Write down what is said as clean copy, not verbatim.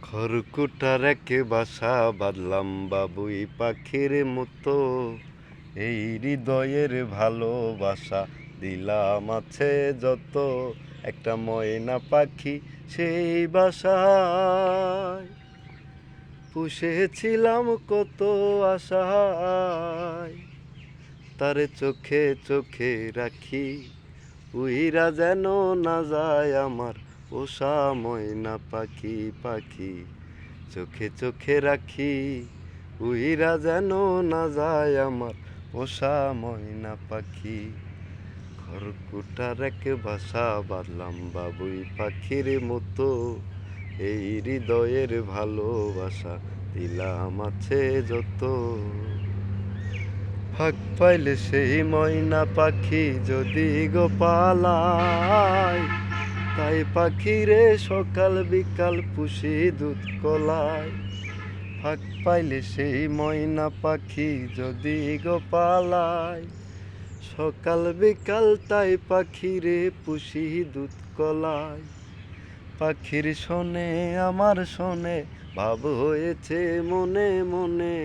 খড়কুটার এক বাসা বাঁধলাম বাবুই পাখির মতো, এই হৃদয়ের ভালোবাসা দিলাম আছে যত। একটা ময়না পাখি সেই বাসায় পুষেছিলাম কত আশায়, তারে চোখে চোখে রাখি উইরা যেন না যায় আমার পোষা ময়না পাখি। পাখি চোখে চোখে রাখি উইরা যেন না যায় আমার পোষা ময়না পাখি। খড়কুটার এক বাসা বাঁধলাম বাবুই পাখির মতো, এই হৃদয়ের ভালোবাসা দিলাম আছে যত। ফাঁক পাইলে সেই ময়না পাখি যদি গো পালায়, তাই পাখিরে সকাল বিকাল পুষি দুধ কলায়। ফাঁক পাইলে সেই ময়না পাখি যদি গো পালায়, সকাল বিকাল তাই পাখিরে পুষি দুধ কলায়। পাখির শোনে আমার শোনে ভাব হয়েছে মনে মনে,